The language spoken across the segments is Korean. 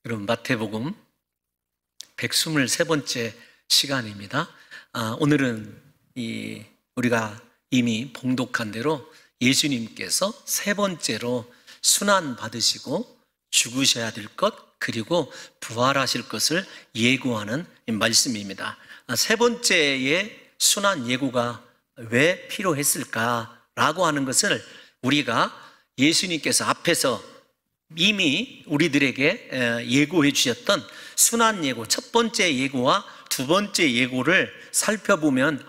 여러분, 마태복음 123번째 시간입니다. 오늘은 우리가 이미 봉독한 대로 예수님께서 세 번째로 순환 받으시고 죽으셔야 될 것, 그리고 부활하실 것을 예고하는 말씀입니다. 세 번째의 순환 예고가 왜 필요했을까라고 하는 것을 우리가 예수님께서 앞에서 이미 우리들에게 예고해 주셨던 순환 예고, 첫 번째 예고와 두 번째 예고를 살펴보면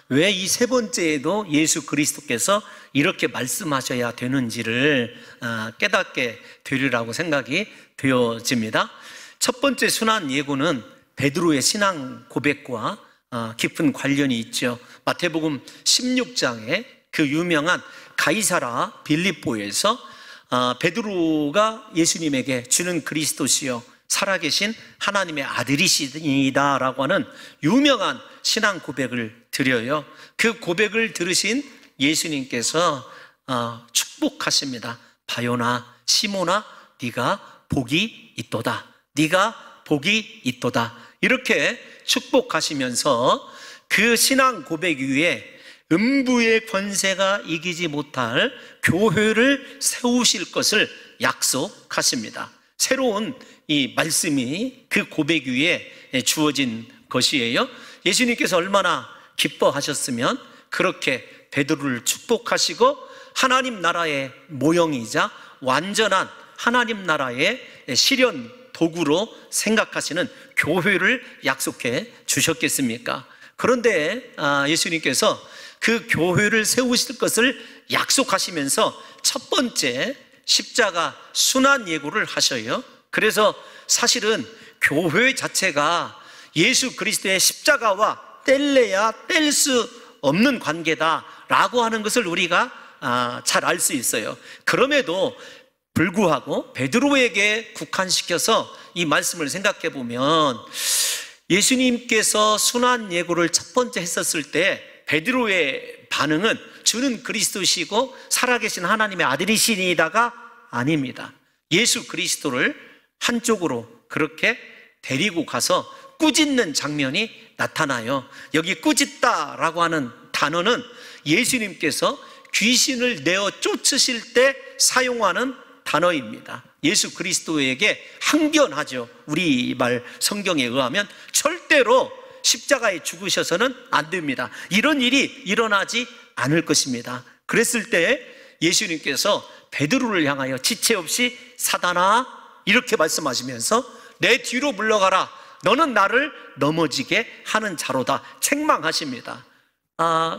왜 이 세 번째에도 예수 그리스도께서 이렇게 말씀하셔야 되는지를 깨닫게 되리라고 생각이 되어집니다. 첫 번째 순환 예고는 베드로의 신앙 고백과 깊은 관련이 있죠. 마태복음 16장에 그 유명한 가이사라 빌립보에서 베드로가 예수님에게 주는 그리스도시요 살아계신 하나님의 아들이시다 라고 하는 유명한 신앙 고백을 드려요. 그 고백을 들으신 예수님께서 축복하십니다. 바요나 시모나 네가 복이 있도다, 네가 복이 있도다, 이렇게 축복하시면서 그 신앙 고백 위에 음부의 권세가 이기지 못할 교회를 세우실 것을 약속하십니다. 새로운 이 말씀이 그 고백 위에 주어진 것이에요. 예수님께서 얼마나 기뻐하셨으면 그렇게 베드로를 축복하시고 하나님 나라의 모형이자 완전한 하나님 나라의 실현 도구로 생각하시는 교회를 약속해 주셨겠습니까? 그런데 예수님께서 그 교회를 세우실 것을 약속하시면서 첫 번째 십자가 순환 예고를 하셔요. 그래서 사실은 교회 자체가 예수 그리스도의 십자가와 뗄래야 뗄 수 없는 관계다라고 하는 것을 우리가 잘 알 수 있어요. 그럼에도 불구하고 베드로에게 국한시켜서 이 말씀을 생각해 보면 예수님께서 순환 예고를 첫 번째 했었을 때 베드로의 반응은 주는 그리스도시고 살아계신 하나님의 아들이시니다가 아닙니다. 예수 그리스도를 한쪽으로 그렇게 데리고 가서 꾸짖는 장면이 나타나요. 여기 꾸짖다라고 하는 단어는 예수님께서 귀신을 내어 쫓으실 때 사용하는 단어입니다. 예수 그리스도에게 항변하죠. 우리말 성경에 의하면 절대로 십자가에 죽으셔서는 안 됩니다. 이런 일이 일어나지 않을 것입니다. 그랬을 때 예수님께서 베드로를 향하여 지체 없이 사단아 이렇게 말씀하시면서 내 뒤로 물러가라, 너는 나를 넘어지게 하는 자로다 책망하십니다.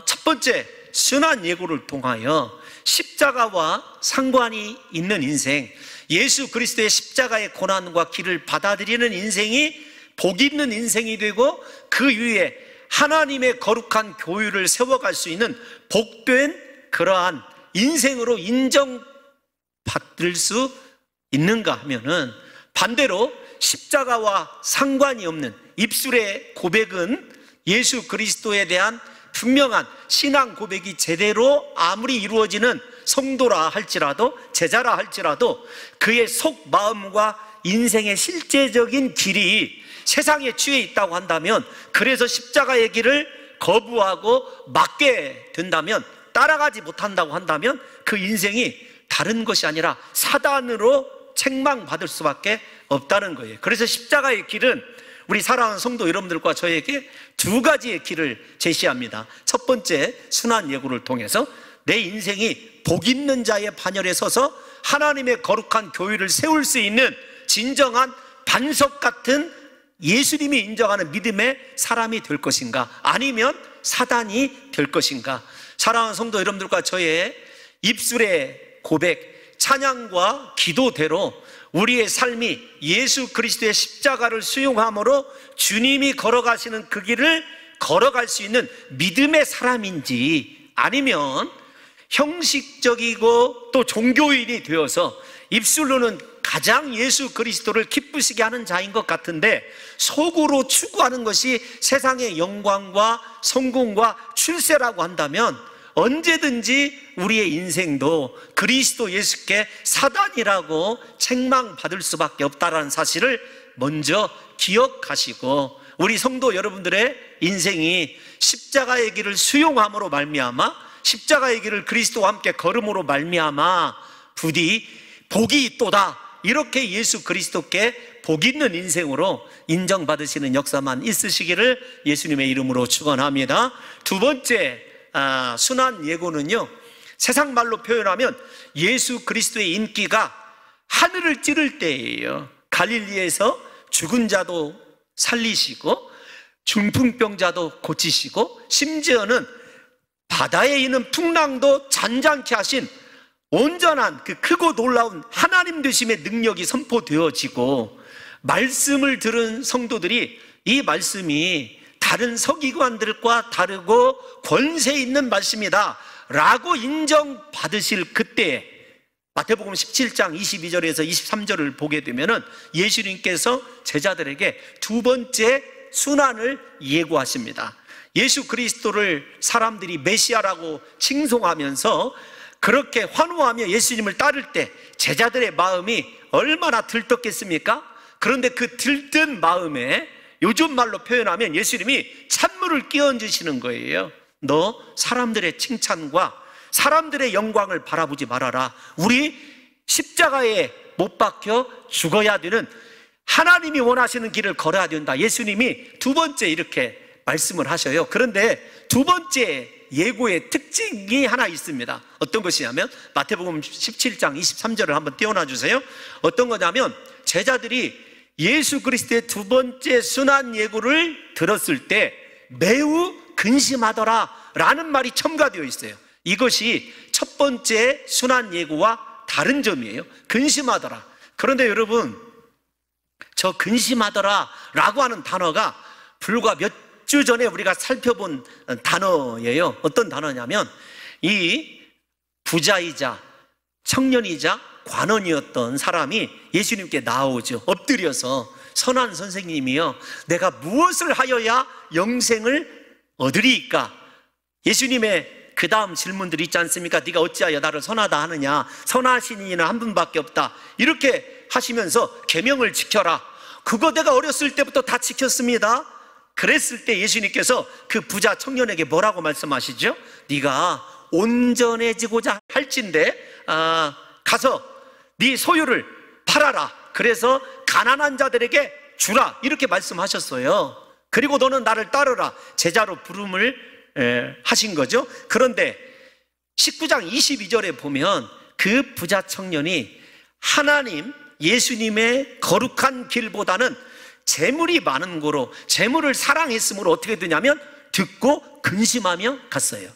첫 번째 순환 예고를 통하여 십자가와 상관이 있는 인생, 예수 그리스도의 십자가의 고난과 길을 받아들이는 인생이 복 있는 인생이 되고 그 위에 하나님의 거룩한 교회를 세워갈 수 있는 복된 그러한 인생으로 인정받을 수 있는가 하면은 반대로 십자가와 상관이 없는 입술의 고백은 예수 그리스도에 대한 분명한 신앙 고백이 제대로 아무리 이루어지는 성도라 할지라도 제자라 할지라도 그의 속 마음과 인생의 실제적인 길이 세상에 취해 있다고 한다면, 그래서 십자가의 길을 거부하고 막게 된다면, 따라가지 못한다고 한다면 그 인생이 다른 것이 아니라 사단으로 책망받을 수밖에 없다는 거예요. 그래서 십자가의 길은 우리 사랑하는 성도 여러분들과 저에게 두 가지의 길을 제시합니다. 첫 번째 순환 예고를 통해서 내 인생이 복 있는 자의 반열에 서서 하나님의 거룩한 교회를 세울 수 있는 진정한 반석 같은 예수님이 인정하는 믿음의 사람이 될 것인가, 아니면 사단이 될 것인가. 사랑하는 성도 여러분들과 저의 입술의 고백, 찬양과 기도대로 우리의 삶이 예수 그리스도의 십자가를 수용함으로 주님이 걸어가시는 그 길을 걸어갈 수 있는 믿음의 사람인지, 아니면 형식적이고 또 종교인이 되어서 입술로는 가장 예수 그리스도를 기쁘시게 하는 자인 것 같은데 속으로 추구하는 것이 세상의 영광과 성공과 출세라고 한다면 언제든지 우리의 인생도 그리스도 예수께 사단이라고 책망받을 수밖에 없다는 사실을 먼저 기억하시고, 우리 성도 여러분들의 인생이 십자가의 길을 수용함으로 말미암아, 십자가의 길을 그리스도와 함께 걸음으로 말미암아 부디 복이 있도다, 이렇게 예수 그리스도께 복 있는 인생으로 인정받으시는 역사만 있으시기를 예수님의 이름으로 축원합니다. 두 번째 순환 예고는요, 세상 말로 표현하면 예수 그리스도의 인기가 하늘을 찌를 때예요. 갈릴리에서 죽은 자도 살리시고 중풍병자도 고치시고, 심지어는 바다에 있는 풍랑도 잔잔케 하신 온전한 그 크고 놀라운 하나님 되심의 능력이 선포되어지고, 말씀을 들은 성도들이 이 말씀이 다른 서기관들과 다르고 권세 있는 말씀이다 라고 인정받으실 그때에, 마태복음 17장 22절에서 23절을 보게 되면은 예수님께서 제자들에게 두 번째 순환을 예고하십니다. 예수 그리스도를 사람들이 메시아라고 칭송하면서 그렇게 환호하며 예수님을 따를 때 제자들의 마음이 얼마나 들떴겠습니까? 그런데 그 들뜬 마음에 요즘 말로 표현하면 예수님이 찬물을 끼얹으시는 거예요. 너 사람들의 칭찬과 사람들의 영광을 바라보지 말아라. 우리 십자가에 못 박혀 죽어야 되는, 하나님이 원하시는 길을 걸어야 된다. 예수님이 두 번째 이렇게 말씀을 하셔요. 그런데 두 번째 예고의 특징이 하나 있습니다. 어떤 것이냐면 마태복음 17장 23절을 한번 띄워놔 주세요. 어떤 거냐면 제자들이 예수 그리스도의 두 번째 순환 예고를 들었을 때 매우 근심하더라 라는 말이 첨가되어 있어요. 이것이 첫 번째 순환 예고와 다른 점이에요. 근심하더라. 그런데 여러분, 저 근심하더라 라고 하는 단어가 불과 몇 주 전에 우리가 살펴본 단어예요. 어떤 단어냐면, 이 부자이자 청년이자 관원이었던 사람이 예수님께 나오죠. 엎드려서, 선한 선생님이여, 내가 무엇을 하여야 영생을 얻으리이까? 예수님의 그 다음 질문들이 있지 않습니까? 네가 어찌하여 나를 선하다 하느냐? 선하신 이는 한 분밖에 없다. 이렇게 하시면서 계명을 지켜라. 그거 내가 어렸을 때부터 다 지켰습니다. 그랬을 때 예수님께서 그 부자 청년에게 뭐라고 말씀하시죠? 네가 온전해지고자 할진대 가서 네 소유를 팔아라. 그래서 가난한 자들에게 주라. 이렇게 말씀하셨어요. 그리고 너는 나를 따르라. 제자로 부름을 하신 거죠. 그런데 19장 22절에 보면 그 부자 청년이 하나님 예수님의 거룩한 길보다는 재물이 많은 거로, 재물을 사랑했으므로 어떻게 되냐면 듣고 근심하며 갔어요.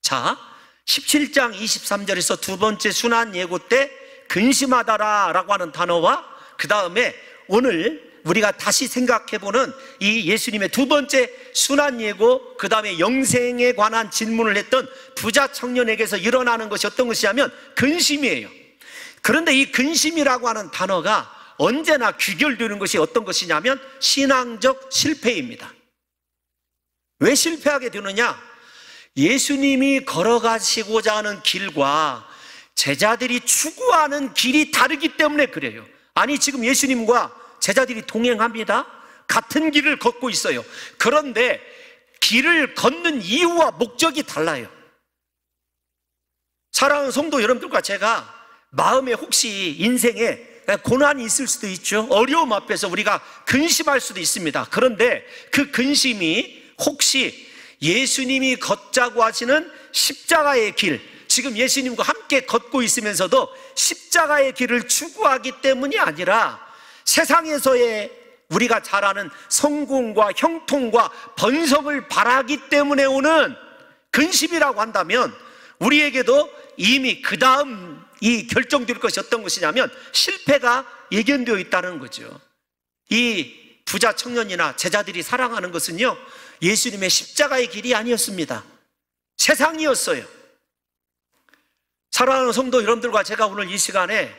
자, 17장 23절에서 두 번째 순환 예고 때 근심하다라 라고 하는 단어와 그 다음에 오늘 우리가 다시 생각해보는 이 예수님의 두 번째 순환 예고, 그 다음에 영생에 관한 질문을 했던 부자 청년에게서 일어나는 것이 어떤 것이냐면 근심이에요. 그런데 이 근심이라고 하는 단어가 언제나 귀결되는 것이 어떤 것이냐면 신앙적 실패입니다. 왜 실패하게 되느냐? 예수님이 걸어가시고자 하는 길과 제자들이 추구하는 길이 다르기 때문에 그래요. 아니, 지금 예수님과 제자들이 동행합니다. 같은 길을 걷고 있어요. 그런데 길을 걷는 이유와 목적이 달라요. 사랑하는 성도 여러분들과 제가 마음에 혹시 인생에 고난이 있을 수도 있죠. 어려움 앞에서 우리가 근심할 수도 있습니다. 그런데 그 근심이 혹시 예수님이 걷자고 하시는 십자가의 길, 지금 예수님과 함께 걷고 있으면서도 십자가의 길을 추구하기 때문이 아니라 세상에서의 우리가 잘 아는 성공과 형통과 번성을 바라기 때문에 오는 근심이라고 한다면 우리에게도 이미 그 다음 이 결정될 것이 어떤 것이냐면 실패가 예견되어 있다는 거죠. 이 부자 청년이나 제자들이 사랑하는 것은요, 예수님의 십자가의 길이 아니었습니다. 세상이었어요. 사랑하는 성도 여러분들과 제가 오늘 이 시간에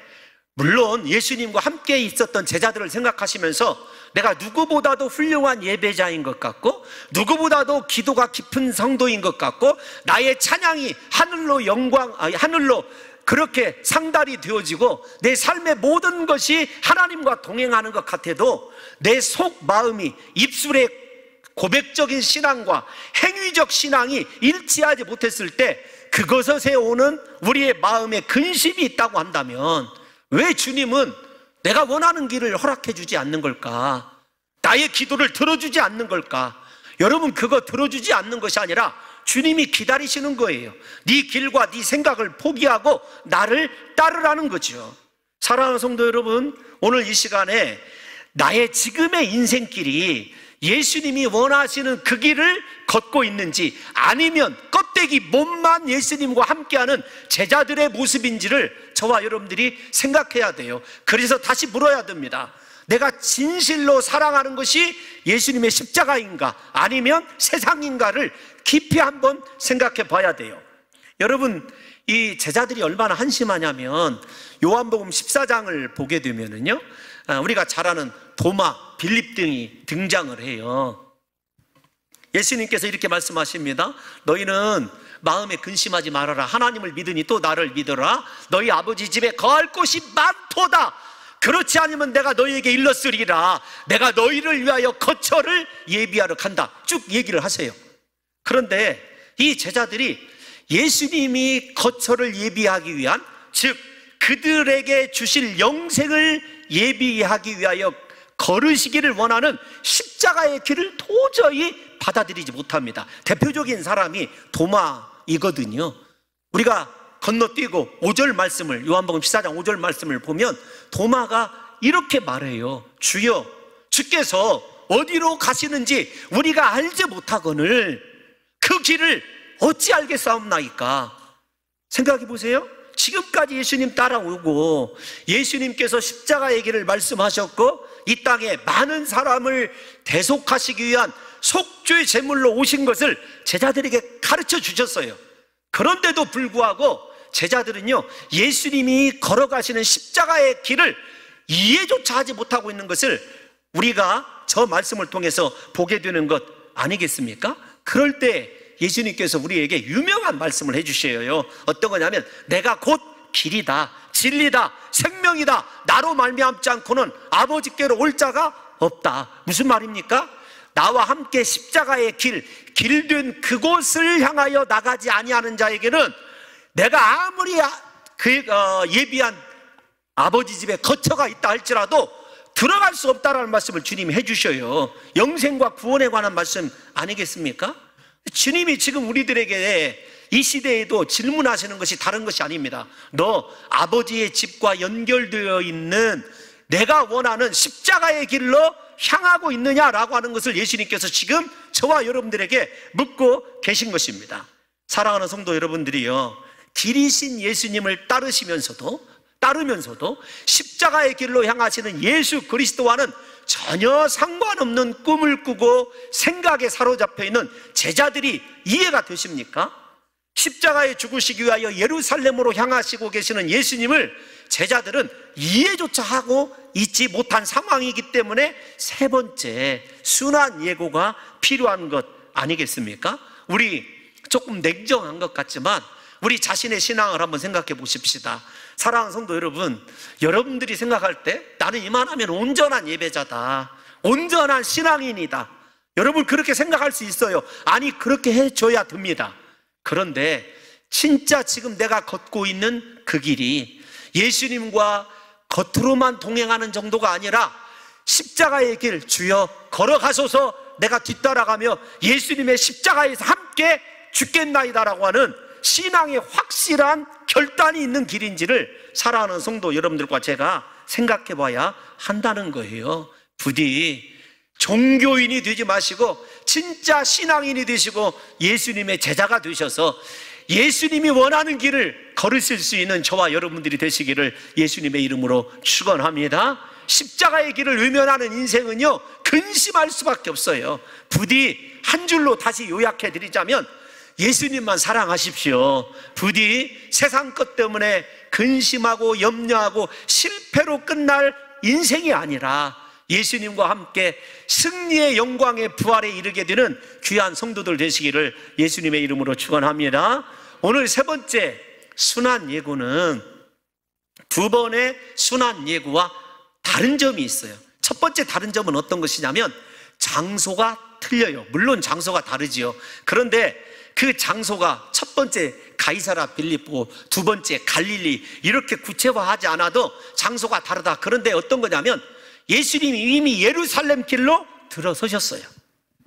물론 예수님과 함께 있었던 제자들을 생각하시면서 내가 누구보다도 훌륭한 예배자인 것 같고, 누구보다도 기도가 깊은 성도인 것 같고, 나의 찬양이 하늘로 그렇게 상달이 되어지고 내 삶의 모든 것이 하나님과 동행하는 것 같아도 내 속 마음이, 입술의 고백적인 신앙과 행위적 신앙이 일치하지 못했을 때 그것에 오는 우리의 마음에 근심이 있다고 한다면 왜 주님은 내가 원하는 길을 허락해 주지 않는 걸까? 나의 기도를 들어주지 않는 걸까? 여러분, 그거 들어주지 않는 것이 아니라 주님이 기다리시는 거예요. 네 길과 네 생각을 포기하고 나를 따르라는 거죠. 사랑하는 성도 여러분, 오늘 이 시간에 나의 지금의 인생길이 예수님이 원하시는 그 길을 걷고 있는지, 아니면 껍데기 몸만 예수님과 함께하는 제자들의 모습인지를 저와 여러분들이 생각해야 돼요. 그래서 다시 물어야 됩니다. 내가 진실로 사랑하는 것이 예수님의 십자가인가 아니면 세상인가를 깊이 한번 생각해 봐야 돼요. 여러분, 이 제자들이 얼마나 한심하냐면 요한복음 14장을 보게 되면은요, 우리가 잘 아는 도마, 빌립 등이 등장을 해요. 예수님께서 이렇게 말씀하십니다. 너희는 마음에 근심하지 말아라. 하나님을 믿으니 또 나를 믿어라. 너희 아버지 집에 거할 곳이 많도다. 그렇지 않으면 내가 너희에게 일렀으리라. 내가 너희를 위하여 거처를 예비하러 간다. 쭉 얘기를 하세요. 그런데 이 제자들이 예수님이 거처를 예비하기 위한, 즉 그들에게 주실 영생을 예비하기 위하여 걸으시기를 원하는 십자가의 길을 도저히 받아들이지 못합니다. 대표적인 사람이 도마이거든요. 우리가 건너뛰고 5절 말씀을, 요한복음 14장 5절 말씀을 보면 도마가 이렇게 말해요. 주여, 주께서 어디로 가시는지 우리가 알지 못하거늘 그 길을 어찌 알겠사옵나이까. 생각해 보세요. 지금까지 예수님 따라오고 예수님께서 십자가의 길을 말씀하셨고 이 땅에 많은 사람을 대속하시기 위한 속죄 제물로 오신 것을 제자들에게 가르쳐 주셨어요. 그런데도 불구하고 제자들은요, 예수님이 걸어가시는 십자가의 길을 이해조차 하지 못하고 있는 것을 우리가 저 말씀을 통해서 보게 되는 것 아니겠습니까? 그럴 때 예수님께서 우리에게 유명한 말씀을 해주셔요. 어떤 거냐면 내가 곧 길이다, 진리다, 생명이다. 나로 말미암지 않고는 아버지께로 올 자가 없다. 무슨 말입니까? 나와 함께 십자가의 길된 그곳을 향하여 나가지 아니하는 자에게는 내가 아무리 예비한 아버지 집에 거처가 있다 할지라도 들어갈 수 없다라는 말씀을 주님이 해주셔요. 영생과 구원에 관한 말씀 아니겠습니까? 주님이 지금 우리들에게 이 시대에도 질문하시는 것이 다른 것이 아닙니다. 너 아버지의 집과 연결되어 있는 내가 원하는 십자가의 길로 향하고 있느냐라고 하는 것을 예수님께서 지금 저와 여러분들에게 묻고 계신 것입니다. 사랑하는 성도 여러분들이요, 길이신 예수님을 따르면서도 십자가의 길로 향하시는 예수 그리스도와는 전혀 상관없는 꿈을 꾸고 생각에 사로잡혀 있는 제자들이 이해가 되십니까? 십자가에 죽으시기 위하여 예루살렘으로 향하시고 계시는 예수님을 제자들은 이해조차 하고 있지 못한 상황이기 때문에 세 번째 순환 예고가 필요한 것 아니겠습니까? 우리 조금 냉정한 것 같지만 우리 자신의 신앙을 한번 생각해 보십시다. 사랑하는 성도 여러분, 여러분들이 생각할 때 나는 이만하면 온전한 예배자다, 온전한 신앙인이다, 여러분 그렇게 생각할 수 있어요. 아니, 그렇게 해줘야 됩니다. 그런데 진짜 지금 내가 걷고 있는 그 길이 예수님과 겉으로만 동행하는 정도가 아니라 십자가의 길, 주여 걸어가소서 내가 뒤따라가며 예수님의 십자가에서 함께 죽겠나이다라고 하는 신앙의 확실한 결단이 있는 길인지를 사랑하는 성도 여러분들과 제가 생각해 봐야 한다는 거예요. 부디 종교인이 되지 마시고 진짜 신앙인이 되시고 예수님의 제자가 되셔서 예수님이 원하는 길을 걸으실 수 있는 저와 여러분들이 되시기를 예수님의 이름으로 축원합니다. 십자가의 길을 외면하는 인생은요, 근심할 수밖에 없어요. 부디 한 줄로 다시 요약해 드리자면 예수님만 사랑하십시오. 부디 세상 것 때문에 근심하고 염려하고 실패로 끝날 인생이 아니라 예수님과 함께 승리의 영광의 부활에 이르게 되는 귀한 성도들 되시기를 예수님의 이름으로 축원합니다. 오늘 세 번째 순환 예고는 두 번의 순환 예고와 다른 점이 있어요. 첫 번째 다른 점은 어떤 것이냐면 장소가 틀려요. 물론 장소가 다르지요. 그런데 그 장소가 첫 번째 가이사라 빌립보, 두 번째 갈릴리 이렇게 구체화하지 않아도 장소가 다르다. 그런데 어떤 거냐면 예수님이 이미 예루살렘 길로 들어서셨어요.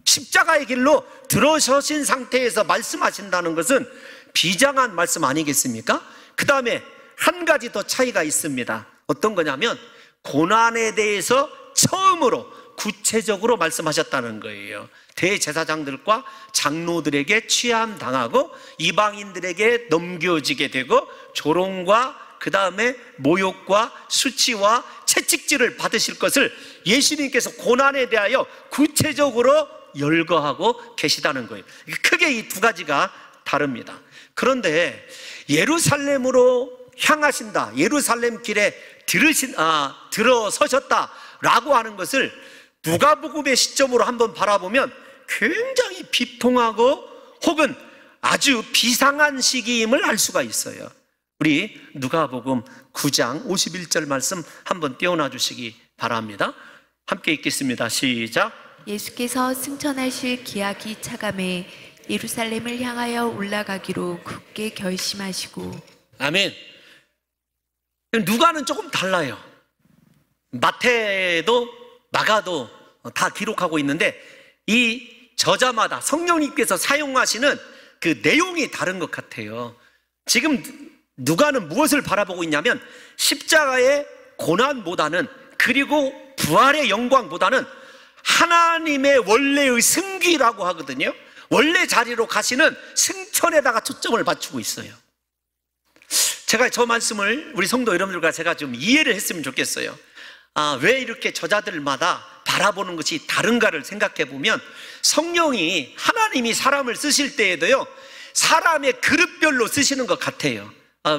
십자가의 길로 들어서신 상태에서 말씀하신다는 것은 비장한 말씀 아니겠습니까? 그 다음에 한 가지 더 차이가 있습니다. 어떤 거냐면 고난에 대해서 처음으로 구체적으로 말씀하셨다는 거예요. 대제사장들과 장로들에게 취함당하고 이방인들에게 넘겨지게 되고 조롱과 그 다음에 모욕과 수치와 채찍질을 받으실 것을 예수님께서 고난에 대하여 구체적으로 열거하고 계시다는 거예요. 크게 이 두 가지가 다릅니다. 그런데 예루살렘으로 향하신다, 예루살렘 길에 들어서셨다라고 하는 것을 누가복음의 시점으로 한번 바라보면 굉장히 비통하고 혹은 아주 비상한 시기임을 알 수가 있어요. 우리 누가복음 9장 51절 말씀 한번 띄워놔 주시기 바랍니다. 함께 읽겠습니다. 시작. 예수께서 승천하실 기약이 차감해 예루살렘을 향하여 올라가기로 굳게 결심하시고. 아멘. 누가는 조금 달라요. 마태도 마가도 다 기록하고 있는데 이 저자마다 성령님께서 사용하시는 그 내용이 다른 것 같아요. 지금 누가는 무엇을 바라보고 있냐면 십자가의 고난보다는, 그리고 부활의 영광보다는 하나님의 원래의 승기라고 하거든요. 원래 자리로 가시는 승천에다가 초점을 맞추고 있어요. 제가 저 말씀을 우리 성도 여러분들과 제가 좀 이해를 했으면 좋겠어요. 왜 이렇게 저자들마다 바라보는 것이 다른가를 생각해 보면 성령이, 하나님이 사람을 쓰실 때에도요 사람의 그릇별로 쓰시는 것 같아요.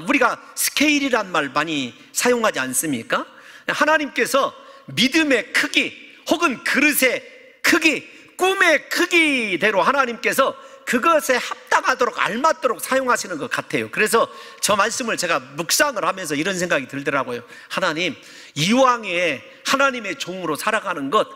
우리가 스케일이란 말 많이 사용하지 않습니까? 하나님께서 믿음의 크기 혹은 그릇의 크기, 꿈의 크기대로 하나님께서 그것에 합당하도록 알맞도록 사용하시는 것 같아요. 그래서 저 말씀을 제가 묵상을 하면서 이런 생각이 들더라고요. 하나님, 이왕에 하나님의 종으로 살아가는 것,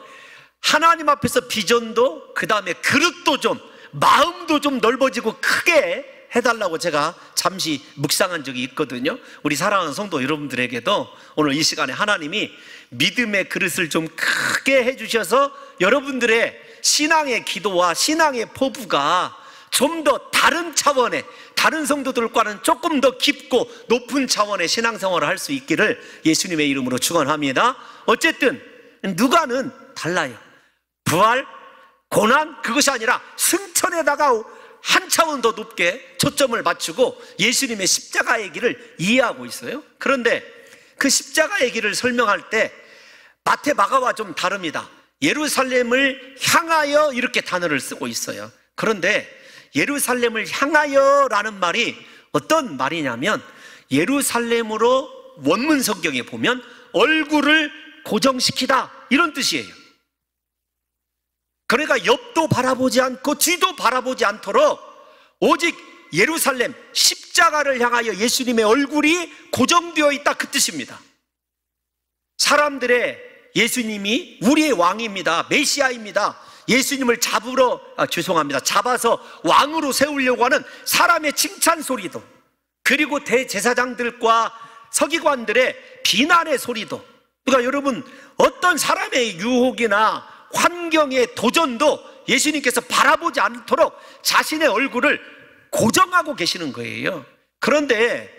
하나님 앞에서 비전도 그 다음에 그릇도 좀, 마음도 좀 넓어지고 크게 해달라고 제가 잠시 묵상한 적이 있거든요. 우리 사랑하는 성도 여러분들에게도 오늘 이 시간에 하나님이 믿음의 그릇을 좀 크게 해주셔서 여러분들의 신앙의 기도와 신앙의 포부가 좀 더 다른 차원의, 다른 성도들과는 조금 더 깊고 높은 차원의 신앙생활을 할 수 있기를 예수님의 이름으로 축원합니다. 어쨌든 누가는 달라요. 부활, 고난, 그것이 아니라 승천에다가 한 차원 더 높게 초점을 맞추고 예수님의 십자가의 길을 이해하고 있어요. 그런데 그 십자가의 길을 설명할 때 마태, 마가와 좀 다릅니다. 예루살렘을 향하여 이렇게 단어를 쓰고 있어요. 그런데 예루살렘을 향하여 라는 말이 어떤 말이냐면 예루살렘으로 원문 성경에 보면 얼굴을 고정시키다 이런 뜻이에요. 그러니까 옆도 바라보지 않고 뒤도 바라보지 않도록 오직 예루살렘 십자가를 향하여 예수님의 얼굴이 고정되어 있다, 그 뜻입니다. 사람들의 예수님이 우리의 왕입니다, 메시아입니다, 예수님을 잡아서 왕으로 세우려고 하는 사람의 칭찬 소리도, 그리고 대제사장들과 서기관들의 비난의 소리도, 그러니까 여러분 어떤 사람의 유혹이나 환경의 도전도 예수님께서 바라보지 않도록 자신의 얼굴을 고정하고 계시는 거예요. 그런데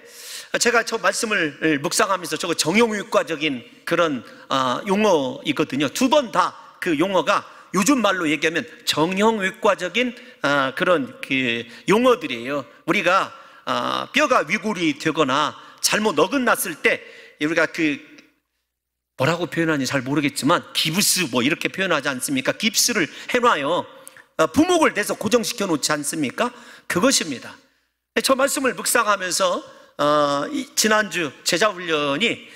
제가 저 말씀을 묵상하면서 저거 정형외과적인 그런 용어이거든요. 두 번 다 그 용어가 요즘 말로 얘기하면 정형외과적인 그런 그 용어들이에요. 우리가 뼈가 위골이 되거나 잘못 어긋났을 때 우리가 그 뭐라고 표현하는지 잘 모르겠지만 기부스 뭐 이렇게 표현하지 않습니까? 깁스를 해놔요. 부목을 대서 고정시켜 놓지 않습니까? 그것입니다. 저 말씀을 묵상하면서 지난주 제자훈련이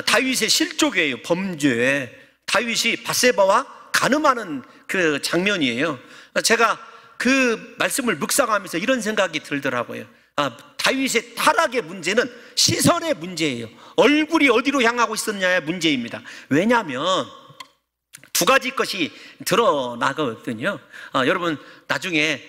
다윗의 실족이에요. 범죄. 다윗이 밧세바와 간음하는 그 장면이에요. 제가 그 말씀을 묵상하면서 이런 생각이 들더라고요. 다윗의 타락의 문제는 시선의 문제예요. 얼굴이 어디로 향하고 있었냐의 문제입니다. 왜냐하면 두 가지 것이 드러나거든요. 여러분 나중에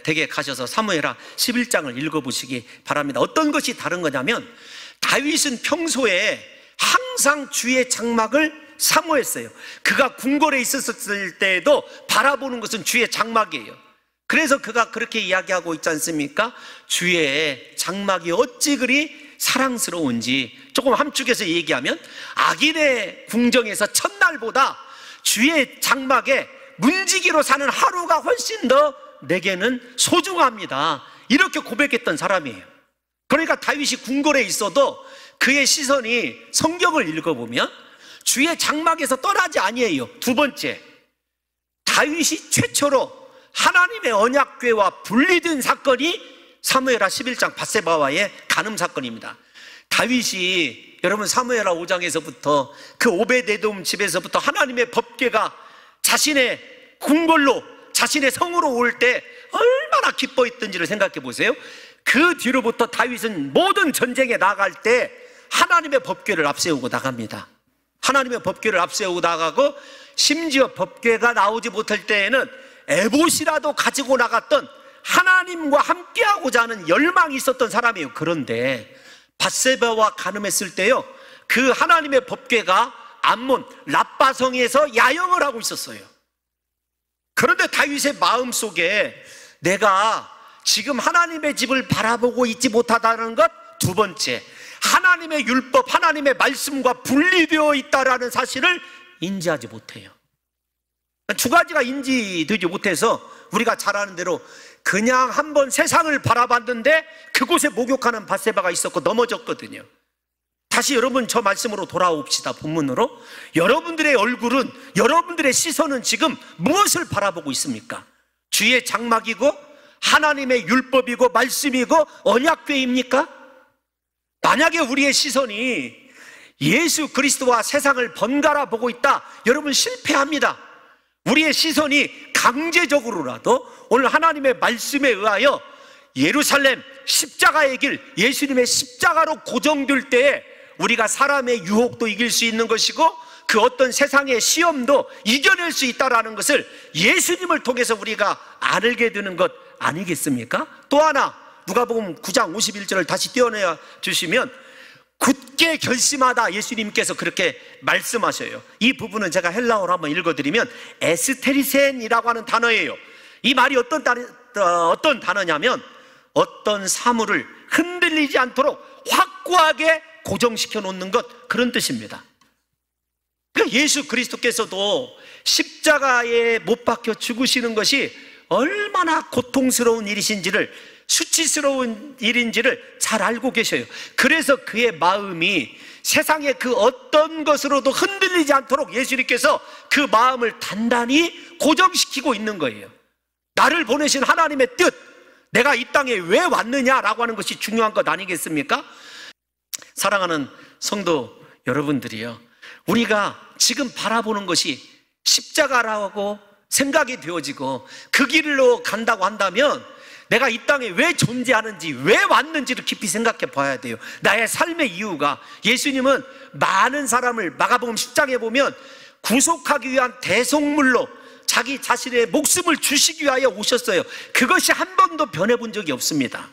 댁에 가셔서 사무엘하 11장을 읽어보시기 바랍니다. 어떤 것이 다른 거냐면 다윗은 평소에 항상 주의 장막을 사모했어요. 그가 궁궐에 있었을 때에도 바라보는 것은 주의 장막이에요. 그래서 그가 그렇게 이야기하고 있지 않습니까? 주의 장막이 어찌 그리 사랑스러운지. 조금 함축해서 얘기하면 악인의 궁정에서 첫날보다 주의 장막에 문지기로 사는 하루가 훨씬 더 내게는 소중합니다. 이렇게 고백했던 사람이에요. 그러니까 다윗이 궁궐에 있어도 그의 시선이 성경을 읽어보면 주의 장막에서 떠나지 아니에요. 두 번째, 다윗이 최초로 하나님의 언약궤와 분리된 사건이 사무엘하 11장 밧세바와의 간음 사건입니다. 다윗이 여러분 사무엘하 5장에서부터 그 오베데돔 집에서부터 하나님의 법궤가 자신의 궁궐로 자신의 성으로 올 때 얼마나 기뻐했던지를 생각해 보세요. 그 뒤로부터 다윗은 모든 전쟁에 나갈 때 하나님의 법궤를 앞세우고 나갑니다. 하나님의 법궤를 앞세우고 나가고 심지어 법궤가 나오지 못할 때에는 에봇이라도 가지고 나갔던 하나님과 함께하고자 하는 열망이 있었던 사람이에요. 그런데 밧세바와 간음했을 때요, 그 하나님의 법궤가 암몬 라빠성에서 야영을 하고 있었어요. 그런데 다윗의 마음속에 내가 지금 하나님의 집을 바라보고 있지 못하다는 것, 두 번째, 하나님의 율법, 하나님의 말씀과 분리되어 있다는 사실을 인지하지 못해요. 두 가지가 인지되지 못해서 우리가 잘 아는 대로 그냥 한번 세상을 바라봤는데 그곳에 목욕하는 밧세바가 있었고 넘어졌거든요. 다시 여러분 저 말씀으로 돌아옵시다. 본문으로. 여러분들의 얼굴은, 여러분들의 시선은 지금 무엇을 바라보고 있습니까? 주의 장막이고 하나님의 율법이고 말씀이고 언약궤입니까? 만약에 우리의 시선이 예수 그리스도와 세상을 번갈아 보고 있다, 여러분 실패합니다. 우리의 시선이 강제적으로라도 오늘 하나님의 말씀에 의하여 예루살렘 십자가의 길, 예수님의 십자가로 고정될 때에 우리가 사람의 유혹도 이길 수 있는 것이고 그 어떤 세상의 시험도 이겨낼 수 있다는 것을 예수님을 통해서 우리가 알게 되는 것 아니겠습니까? 또 하나, 누가복음 9장 51절을 다시 띄워내 주시면 굳게 결심하다, 예수님께서 그렇게 말씀하셔요. 이 부분은 제가 헬라어로 한번 읽어드리면 에스테리센이라고 하는 단어예요. 이 말이 어떤 단어냐면 어떤 사물을 흔들리지 않도록 확고하게 고정시켜 놓는 것, 그런 뜻입니다. 그러니까 예수 그리스도께서도 십자가에 못 박혀 죽으시는 것이 얼마나 고통스러운 일이신지를, 수치스러운 일인지를 잘 알고 계셔요. 그래서 그의 마음이 세상의 그 어떤 것으로도 흔들리지 않도록 예수님께서 그 마음을 단단히 고정시키고 있는 거예요. 나를 보내신 하나님의 뜻, 내가 이 땅에 왜 왔느냐라고 하는 것이 중요한 것 아니겠습니까? 사랑하는 성도 여러분들이요, 우리가 지금 바라보는 것이 십자가라고 생각이 되어지고 그 길로 간다고 한다면 내가 이 땅에 왜 존재하는지, 왜 왔는지를 깊이 생각해 봐야 돼요. 나의 삶의 이유가, 예수님은 많은 사람을 마가복음 10장에 보면 구속하기 위한 대속물로 자기 자신의 목숨을 주시기 위하여 오셨어요. 그것이 한 번도 변해본 적이 없습니다.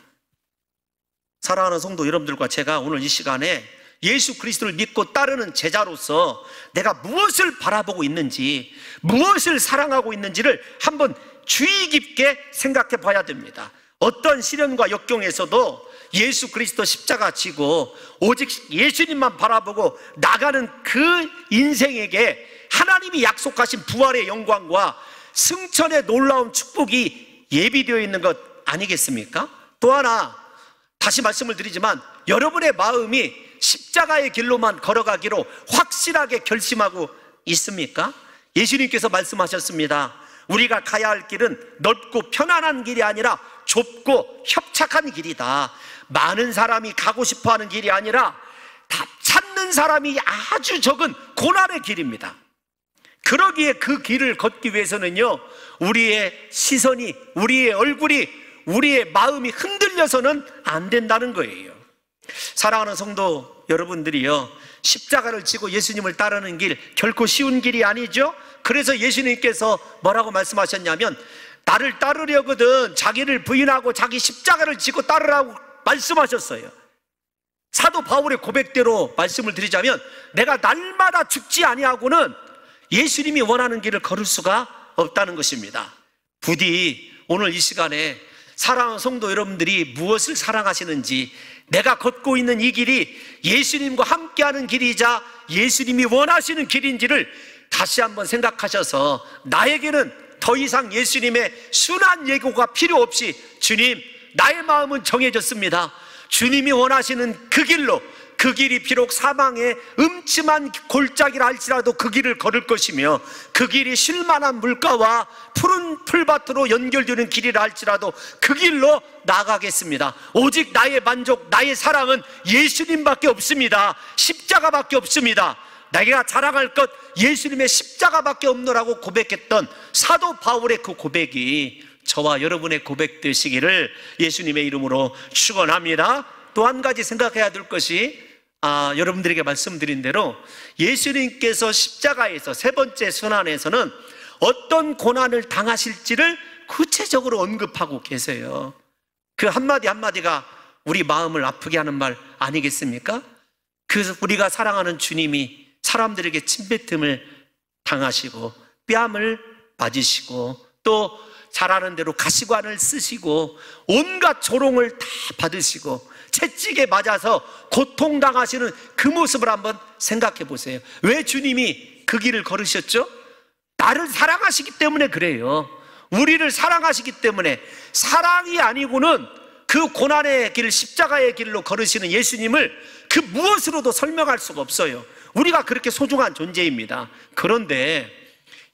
사랑하는 성도 여러분들과 제가 오늘 이 시간에 예수 그리스도를 믿고 따르는 제자로서 내가 무엇을 바라보고 있는지, 무엇을 사랑하고 있는지를 한번 주의 깊게 생각해 봐야 됩니다. 어떤 시련과 역경에서도 예수 그리스도 십자가 지고 오직 예수님만 바라보고 나가는 그 인생에게 하나님이 약속하신 부활의 영광과 승천의 놀라운 축복이 예비되어 있는 것 아니겠습니까? 또 하나, 다시 말씀을 드리지만 여러분의 마음이 십자가의 길로만 걸어가기로 확실하게 결심하고 있습니까? 예수님께서 말씀하셨습니다. 우리가 가야 할 길은 넓고 편안한 길이 아니라 좁고 협착한 길이다. 많은 사람이 가고 싶어하는 길이 아니라 다 찾는 사람이 아주 적은 고난의 길입니다. 그러기에 그 길을 걷기 위해서는요, 우리의 시선이, 우리의 얼굴이, 우리의 마음이 흔들려서는 안 된다는 거예요. 사랑하는 성도 여러분들이요, 십자가를 지고 예수님을 따르는 길 결코 쉬운 길이 아니죠. 그래서 예수님께서 뭐라고 말씀하셨냐면, 나를 따르려거든 자기를 부인하고 자기 십자가를 지고 따르라고 말씀하셨어요. 사도 바울의 고백대로 말씀을 드리자면, 내가 날마다 죽지 아니하고는 예수님이 원하는 길을 걸을 수가 없다는 것입니다. 부디 오늘 이 시간에 사랑하는 성도 여러분들이 무엇을 사랑하시는지, 내가 걷고 있는 이 길이 예수님과 함께하는 길이자 예수님이 원하시는 길인지를 다시 한번 생각하셔서, 나에게는 더 이상 예수님의 순한 예고가 필요 없이, 주님, 나의 마음은 정해졌습니다. 주님이 원하시는 그 길로, 그 길이 비록 사망의 음침한 골짜기라 할지라도 그 길을 걸을 것이며, 그 길이 쉴만한 물가와 푸른 풀밭으로 연결되는 길이라 할지라도 그 길로 나아가겠습니다. 오직 나의 만족, 나의 사랑은 예수님밖에 없습니다. 십자가밖에 없습니다. 내가 자랑할 것 예수님의 십자가밖에 없노라고 고백했던 사도 바울의 그 고백이 저와 여러분의 고백 되시기를 예수님의 이름으로 축원합니다. 또 한 가지 생각해야 될 것이, 여러분들에게 말씀드린 대로 예수님께서 십자가에서 세 번째 순환에서는 어떤 고난을 당하실지를 구체적으로 언급하고 계세요. 그 한마디 한마디가 우리 마음을 아프게 하는 말 아니겠습니까? 그래서 우리가 사랑하는 주님이 사람들에게 침뱉음을 당하시고 뺨을 맞으시고 또 잘하는 대로 가시관을 쓰시고 온갖 조롱을 다 받으시고 채찍에 맞아서 고통당하시는 그 모습을 한번 생각해 보세요. 왜 주님이 그 길을 걸으셨죠? 나를 사랑하시기 때문에 그래요. 우리를 사랑하시기 때문에. 사랑이 아니고는 그 고난의 길, 십자가의 길로 걸으시는 예수님을 그 무엇으로도 설명할 수가 없어요. 우리가 그렇게 소중한 존재입니다. 그런데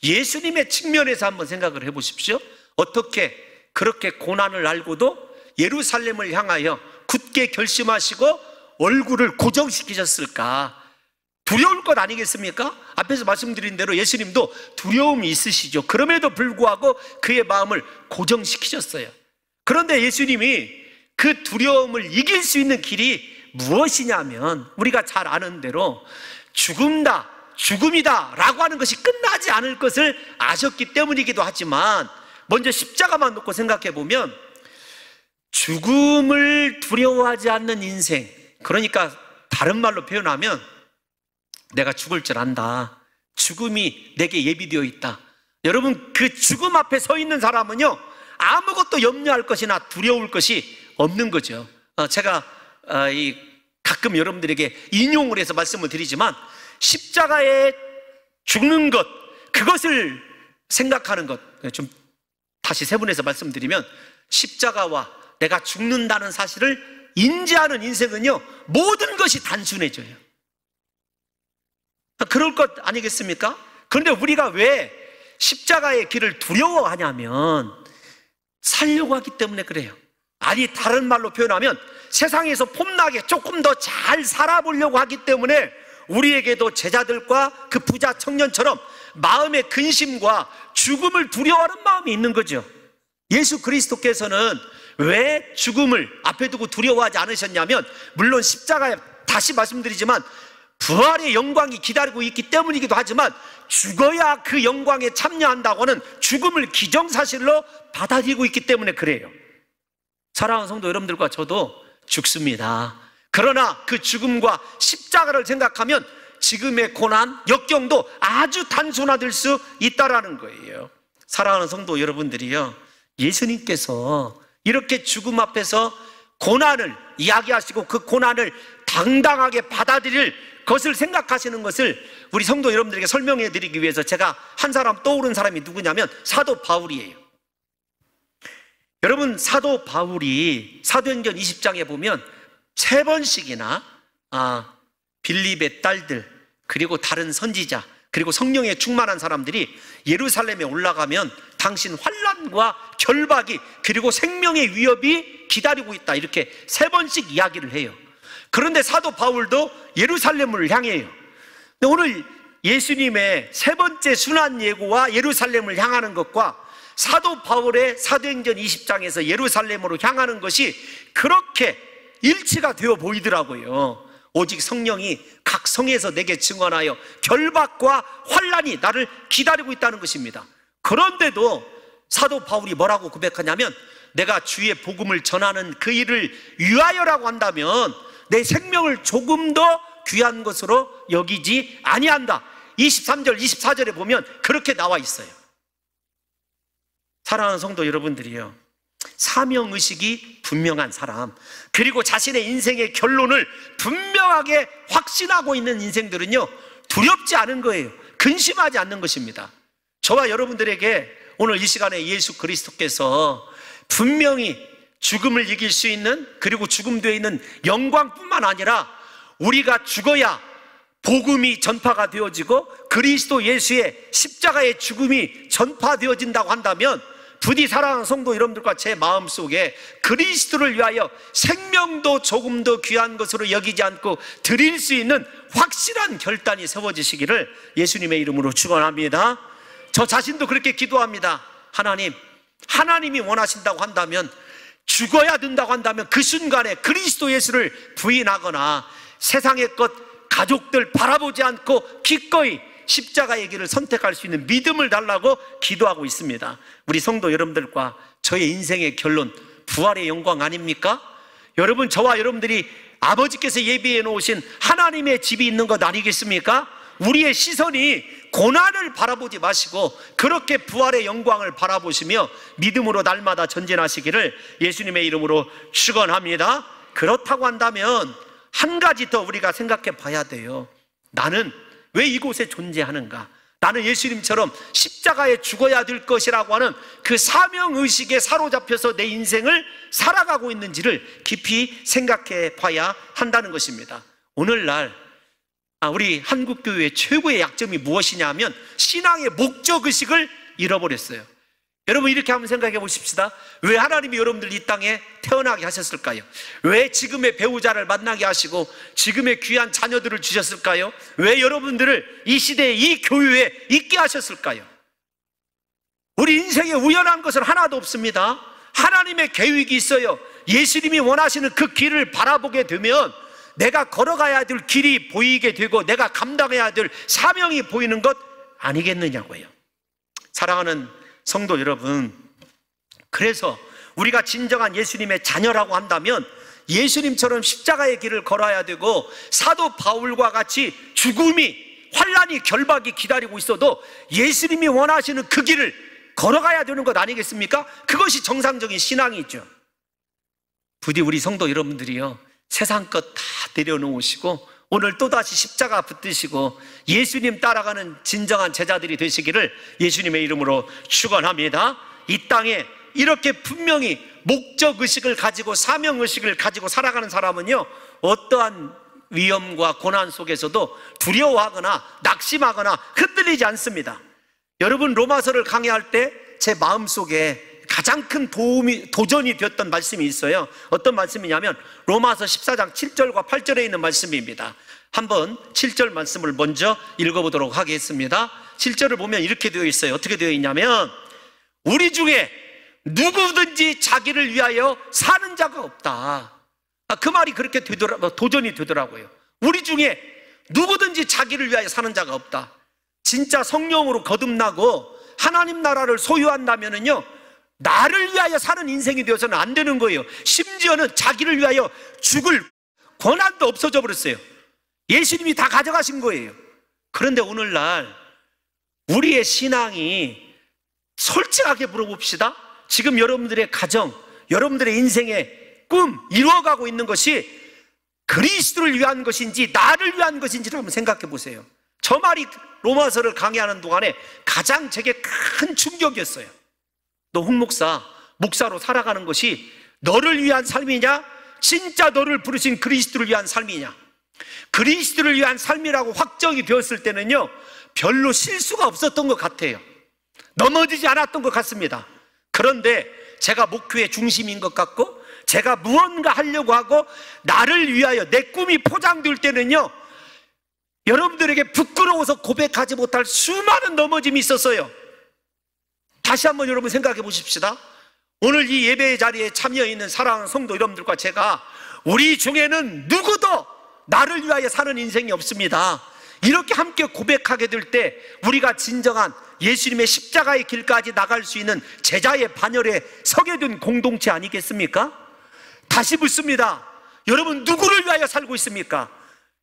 예수님의 측면에서 한번 생각을 해보십시오. 어떻게 그렇게 고난을 알고도 예루살렘을 향하여 굳게 결심하시고 얼굴을 고정시키셨을까? 두려울 것 아니겠습니까? 앞에서 말씀드린 대로 예수님도 두려움이 있으시죠. 그럼에도 불구하고 그의 마음을 고정시키셨어요. 그런데 예수님이 그 두려움을 이길 수 있는 길이 무엇이냐면, 우리가 잘 아는 대로 죽음다, 죽음이다 라고 하는 것이 끝나지 않을 것을 아셨기 때문이기도 하지만, 먼저 십자가만 놓고 생각해 보면 죽음을 두려워하지 않는 인생, 그러니까 다른 말로 표현하면 내가 죽을 줄 안다, 죽음이 내게 예비되어 있다. 여러분, 그 죽음 앞에 서 있는 사람은요, 아무것도 염려할 것이나 두려울 것이 없는 거죠. 제가 가끔 여러분들에게 인용을 해서 말씀을 드리지만, 십자가에 죽는 것, 그것을 생각하는 것, 좀 다시 세분해서 말씀드리면, 십자가와 내가 죽는다는 사실을 인지하는 인생은요, 모든 것이 단순해져요. 그럴 것 아니겠습니까? 그런데 우리가 왜 십자가의 길을 두려워하냐면, 살려고 하기 때문에 그래요. 아니, 다른 말로 표현하면 세상에서 폼나게 조금 더 잘 살아보려고 하기 때문에 우리에게도 제자들과 그 부자 청년처럼 마음의 근심과 죽음을 두려워하는 마음이 있는 거죠. 예수 그리스도께서는 왜 죽음을 앞에 두고 두려워하지 않으셨냐면, 물론 십자가에 다시 말씀드리지만 부활의 영광이 기다리고 있기 때문이기도 하지만, 죽어야 그 영광에 참여한다고는 죽음을 기정사실로 받아들이고 있기 때문에 그래요. 사랑하는 성도 여러분들과 저도 죽습니다. 그러나 그 죽음과 십자가를 생각하면 지금의 고난, 역경도 아주 단순화될 수 있다라는 거예요. 사랑하는 성도 여러분들이요, 예수님께서 이렇게 죽음 앞에서 고난을 이야기하시고 그 고난을 당당하게 받아들일 것을 생각하시는 것을 우리 성도 여러분들에게 설명해 드리기 위해서 제가 한 사람 떠오른 사람이 누구냐면 사도 바울이에요. 여러분, 사도 바울이 사도행전 20장에 보면 3번씩이나 빌립의 딸들, 그리고 다른 선지자, 그리고 성령에 충만한 사람들이 예루살렘에 올라가면 당신 환난과 결박이 그리고 생명의 위협이 기다리고 있다. 이렇게 3번씩 이야기를 해요. 그런데 사도 바울도 예루살렘을 향해요. 근데 오늘 예수님의 3번째 순환 예고와 예루살렘을 향하는 것과 사도 바울의 사도행전 20장에서 예루살렘으로 향하는 것이 그렇게 일치가 되어 보이더라고요. 오직 성령이 각 성에서 내게 증언하여 결박과 환난이 나를 기다리고 있다는 것입니다. 그런데도 사도 바울이 뭐라고 고백하냐면, 내가 주의 복음을 전하는 그 일을 위하여라고 한다면 내 생명을 조금 더 귀한 것으로 여기지 아니한다. 23절 24절에 보면 그렇게 나와 있어요. 사랑하는 성도 여러분들이요, 사명의식이 분명한 사람, 그리고 자신의 인생의 결론을 분명하게 확신하고 있는 인생들은요, 두렵지 않은 거예요. 근심하지 않는 것입니다. 저와 여러분들에게 오늘 이 시간에 예수 그리스도께서 분명히 죽음을 이길 수 있는, 그리고 죽음 뒤에 있는 영광뿐만 아니라 우리가 죽어야 복음이 전파가 되어지고 그리스도 예수의 십자가의 죽음이 전파되어진다고 한다면, 부디 사랑하는 성도 여러분들과 제 마음속에 그리스도를 위하여 생명도 조금 더 귀한 것으로 여기지 않고 드릴 수 있는 확실한 결단이 세워지시기를 예수님의 이름으로 축원합니다. 저 자신도 그렇게 기도합니다. 하나님이 원하신다고 한다면, 죽어야 된다고 한다면 그 순간에 그리스도 예수를 부인하거나 세상의 것, 가족들 바라보지 않고 기꺼이 십자가의 길을 선택할 수 있는 믿음을 달라고 기도하고 있습니다. 우리 성도 여러분들과 저의 인생의 결론, 부활의 영광 아닙니까? 여러분, 저와 여러분들이 아버지께서 예비해 놓으신 하나님의 집이 있는 것 아니겠습니까? 우리의 시선이 고난을 바라보지 마시고 그렇게 부활의 영광을 바라보시며 믿음으로 날마다 전진하시기를 예수님의 이름으로 축원합니다. 그렇다고 한다면 한 가지 더 우리가 생각해 봐야 돼요. 나는 왜 이곳에 존재하는가? 나는 예수님처럼 십자가에 죽어야 될 것이라고 하는 그 사명의식에 사로잡혀서 내 인생을 살아가고 있는지를 깊이 생각해 봐야 한다는 것입니다. 오늘날 우리 한국교회의 최고의 약점이 무엇이냐면 신앙의 목적의식을 잃어버렸어요. 여러분, 이렇게 한번 생각해 보십시다. 왜 하나님이 여러분들 이 땅에 태어나게 하셨을까요? 왜 지금의 배우자를 만나게 하시고 지금의 귀한 자녀들을 주셨을까요? 왜 여러분들을 이 시대에 이 교회에 있게 하셨을까요? 우리 인생에 우연한 것은 하나도 없습니다. 하나님의 계획이 있어요. 예수님이 원하시는 그 길을 바라보게 되면 내가 걸어가야 될 길이 보이게 되고 내가 감당해야 될 사명이 보이는 것 아니겠느냐고요. 사랑하는 성도 여러분, 그래서 우리가 진정한 예수님의 자녀라고 한다면 예수님처럼 십자가의 길을 걸어야 되고, 사도 바울과 같이 죽음이, 환난이, 결박이 기다리고 있어도 예수님이 원하시는 그 길을 걸어가야 되는 것 아니겠습니까? 그것이 정상적인 신앙이죠. 부디 우리 성도 여러분들이요, 세상 것 다 내려놓으시고 오늘 또다시 십자가 붙드시고 예수님 따라가는 진정한 제자들이 되시기를 예수님의 이름으로 축원합니다. 이 땅에 이렇게 분명히 목적의식을 가지고 사명의식을 가지고 살아가는 사람은요, 어떠한 위험과 고난 속에서도 두려워하거나 낙심하거나 흔들리지 않습니다. 여러분, 로마서를 강의할 때 제 마음속에 가장 큰 도전이 되었던 말씀이 있어요. 어떤 말씀이냐면 로마서 14장 7절과 8절에 있는 말씀입니다. 한번 7절 말씀을 먼저 읽어보도록 하겠습니다. 7절을 보면 이렇게 되어 있어요. 어떻게 되어 있냐면, 우리 중에 누구든지 자기를 위하여 사는 자가 없다. 그 말이 그렇게 도전이 되더라고요. 우리 중에 누구든지 자기를 위하여 사는 자가 없다. 진짜 성령으로 거듭나고 하나님 나라를 소유한다면은요, 나를 위하여 사는 인생이 되어서는 안 되는 거예요. 심지어는 자기를 위하여 죽을 권한도 없어져 버렸어요. 예수님이 다 가져가신 거예요. 그런데 오늘날 우리의 신앙이, 솔직하게 물어봅시다. 지금 여러분들의 가정, 여러분들의 인생의 꿈 이루어가고 있는 것이 그리스도를 위한 것인지 나를 위한 것인지를 한번 생각해 보세요. 저 말이 로마서를 강의하는 동안에 가장 제게 큰 충격이었어요. 너 목사로 살아가는 것이 너를 위한 삶이냐, 진짜 너를 부르신 그리스도를 위한 삶이냐. 그리스도를 위한 삶이라고 확정이 되었을 때는요, 별로 실수가 없었던 것 같아요. 넘어지지 않았던 것 같습니다. 그런데 제가 목표의 중심인 것 같고 제가 무언가 하려고 하고 나를 위하여 내 꿈이 포장될 때는요, 여러분들에게 부끄러워서 고백하지 못할 수많은 넘어짐이 있었어요. 다시 한번 여러분 생각해 보십시다. 오늘 이 예배의 자리에 참여 있는 사랑하는 성도 여러분들과 제가, 우리 중에는 누구도 나를 위하여 사는 인생이 없습니다. 이렇게 함께 고백하게 될 때 우리가 진정한 예수님의 십자가의 길까지 나갈 수 있는 제자의 반열에 서게 된 공동체 아니겠습니까? 다시 묻습니다. 여러분 누구를 위하여 살고 있습니까?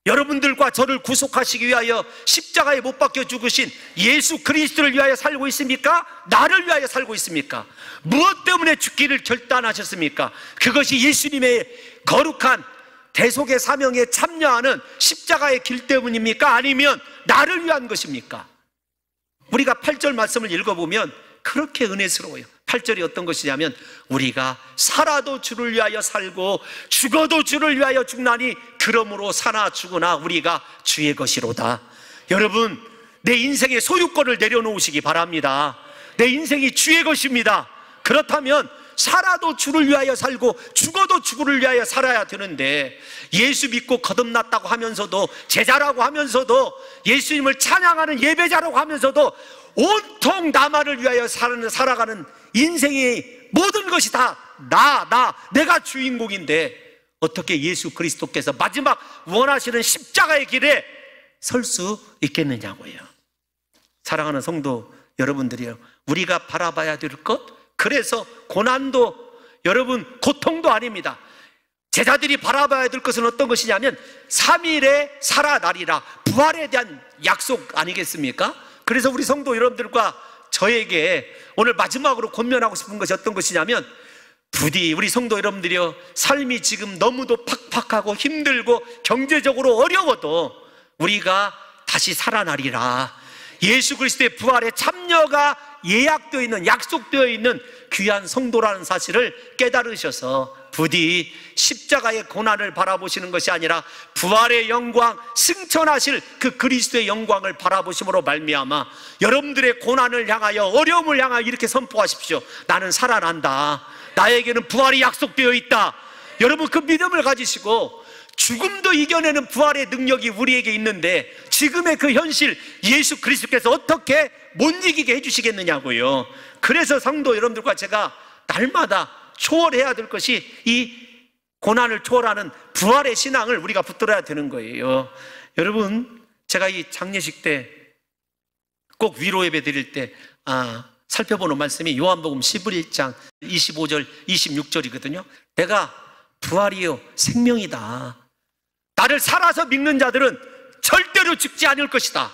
여러분들과 저를 구속하시기 위하여 십자가에 못 박혀 죽으신 예수 그리스도를 위하여 살고 있습니까? 나를 위하여 살고 있습니까? 무엇 때문에 죽기를 결단하셨습니까? 그것이 예수님의 거룩한 대속의 사명에 참여하는 십자가의 길 때문입니까? 아니면 나를 위한 것입니까? 우리가 8절 말씀을 읽어보면 그렇게 은혜스러워요. 8절이 어떤 것이냐면, 우리가 살아도 주를 위하여 살고 죽어도 주를 위하여 죽나니 그러므로 사나 죽으나 우리가 주의 것이로다. 여러분, 내 인생의 소유권을 내려놓으시기 바랍니다. 내 인생이 주의 것입니다. 그렇다면 살아도 주를 위하여 살고 죽어도 주를 위하여 살아야 되는데, 예수 믿고 거듭났다고 하면서도, 제자라고 하면서도, 예수님을 찬양하는 예배자라고 하면서도 온통 나만을 위하여 살아가는 인생의 모든 것이 다 내가 주인공인데, 어떻게 예수 그리스도께서 마지막 원하시는 십자가의 길에 설 수 있겠느냐고요. 사랑하는 성도 여러분들이요, 우리가 바라봐야 될 것, 그래서 고난도, 여러분 고통도 아닙니다. 제자들이 바라봐야 될 것은 어떤 것이냐면 3일에 살아나리라, 부활에 대한 약속 아니겠습니까? 그래서 우리 성도 여러분들과 저에게 오늘 마지막으로 권면하고 싶은 것이 어떤 것이냐면, 부디 우리 성도 여러분들이요, 삶이 지금 너무도 팍팍하고 힘들고 경제적으로 어려워도 우리가 다시 살아나리라, 예수 그리스도의 부활에 참여가 예약되어 있는, 약속되어 있는 귀한 성도라는 사실을 깨달으셔서 부디 십자가의 고난을 바라보시는 것이 아니라 부활의 영광, 승천하실 그 그리스도의 영광을 바라보심으로 말미암아 여러분들의 고난을 향하여, 어려움을 향하여 이렇게 선포하십시오. 나는 살아난다. 나에게는 부활이 약속되어 있다. 여러분 그 믿음을 가지시고, 죽음도 이겨내는 부활의 능력이 우리에게 있는데 지금의 그 현실, 예수 그리스도께서 어떻게 못 이기게 해주시겠느냐고요. 그래서 성도 여러분들과 제가 날마다 초월해야 될 것이 이 고난을 초월하는 부활의 신앙을 우리가 붙들어야 되는 거예요. 여러분, 제가 이 장례식 때 꼭 위로 예배 드릴 때 살펴보는 말씀이 요한복음 11장 25절 26절이거든요 내가 부활이요 생명이다. 나를 살아서 믿는 자들은 절대로 죽지 않을 것이다.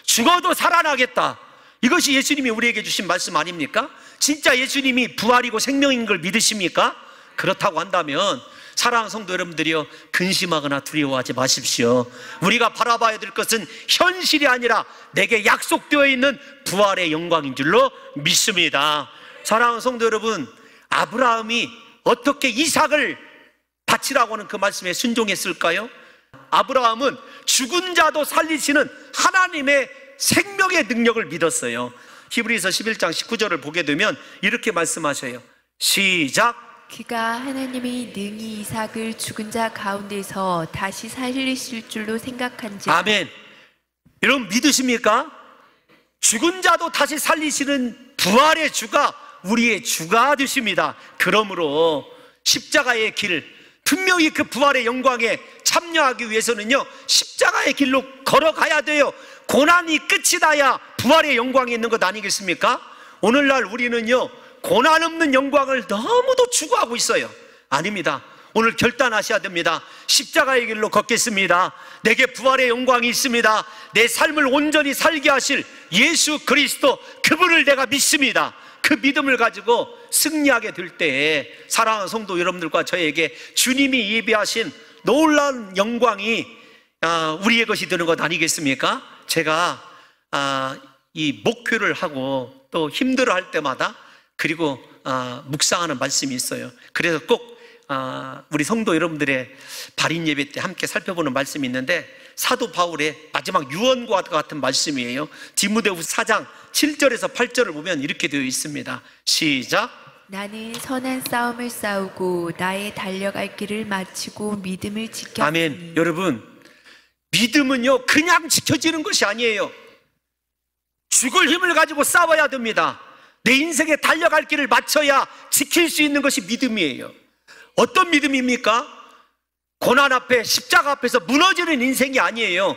죽어도 살아나겠다. 이것이 예수님이 우리에게 주신 말씀 아닙니까? 진짜 예수님이 부활이고 생명인 걸 믿으십니까? 그렇다고 한다면 사랑하는 성도 여러분들이요, 근심하거나 두려워하지 마십시오. 우리가 바라봐야 될 것은 현실이 아니라 내게 약속되어 있는 부활의 영광인 줄로 믿습니다. 사랑하는 성도 여러분, 아브라함이 어떻게 이삭을 바치라고 하는 그 말씀에 순종했을까요? 아브라함은 죽은 자도 살리시는 하나님의 생명의 능력을 믿었어요. 히브리서 11장 19절을 보게 되면 이렇게 말씀하셔요. 시작. 그가 하나님이 능히 이삭을 죽은 자 가운데서 다시 살리실 줄로 생각한지. 아멘. 여러분 믿으십니까? 죽은 자도 다시 살리시는 부활의 주가 우리의 주가 되십니다. 그러므로 십자가의 길, 분명히 그 부활의 영광에 참여하기 위해서는요, 십자가의 길로 걸어가야 돼요. 고난이 끝이 나야 부활의 영광이 있는 것 아니겠습니까? 오늘날 우리는요, 고난 없는 영광을 너무도 추구하고 있어요. 아닙니다. 오늘 결단하셔야 됩니다. 십자가의 길로 걷겠습니다. 내게 부활의 영광이 있습니다. 내 삶을 온전히 살게 하실 예수 그리스도, 그분을 내가 믿습니다. 그 믿음을 가지고 승리하게 될 때에 사랑하는 성도 여러분들과 저에게 주님이 예비하신 놀라운 영광이 우리의 것이 되는 것 아니겠습니까? 제가 이 목표를 하고 또 힘들어할 때마다, 그리고 묵상하는 말씀이 있어요. 그래서 꼭 우리 성도 여러분들의 발인 예배 때 함께 살펴보는 말씀이 있는데, 사도 바울의 마지막 유언과 같은 말씀이에요. 디모데후서 4장 7절에서 8절을 보면 이렇게 되어 있습니다. 시작. 나는 선한 싸움을 싸우고 나의 달려갈 길을 마치고 믿음을 지켰으니. 아멘. 여러분, 믿음은요 그냥 지켜지는 것이 아니에요. 죽을 힘을 가지고 싸워야 됩니다. 내 인생에 달려갈 길을 마쳐야 지킬 수 있는 것이 믿음이에요. 어떤 믿음입니까? 고난 앞에, 십자가 앞에서 무너지는 인생이 아니에요.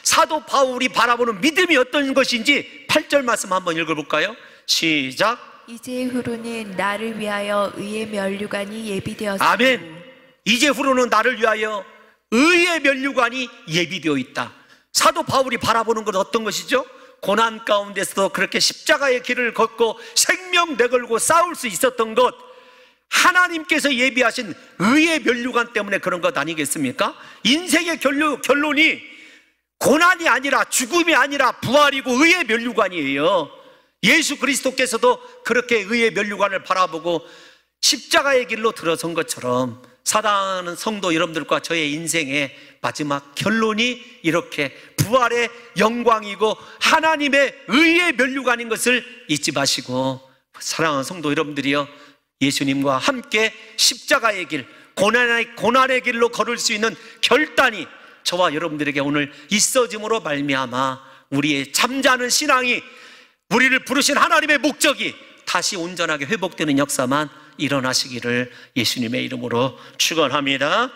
사도 바울이 바라보는 믿음이 어떤 것인지 8절 말씀 한번 읽어볼까요? 시작. 이제후로는 나를 위하여 의의 면류관이 예비되었으니. 아멘. 이제후로는 나를 위하여 의의 면류관이 예비되어 있다. 사도 바울이 바라보는 건 어떤 것이죠? 고난 가운데서도 그렇게 십자가의 길을 걷고 생명 내걸고 싸울 수 있었던 것, 하나님께서 예비하신 의의 면류관 때문에 그런 것 아니겠습니까? 인생의 결론이 고난이 아니라, 죽음이 아니라 부활이고 의의 면류관이에요. 예수 그리스도께서도 그렇게 의의 면류관을 바라보고 십자가의 길로 들어선 것처럼 사랑하는 성도 여러분들과 저의 인생의 마지막 결론이 이렇게 부활의 영광이고 하나님의 의의 면류관인 것을 잊지 마시고, 사랑하는 성도 여러분들이요, 예수님과 함께 십자가의 길, 고난의 길로 걸을 수 있는 결단이 저와 여러분들에게 오늘 있어짐으로 말미암아 우리의 잠자는 신앙이, 우리를 부르신 하나님의 목적이 다시 온전하게 회복되는 역사만 일어나시기를 예수님의 이름으로 축원합니다.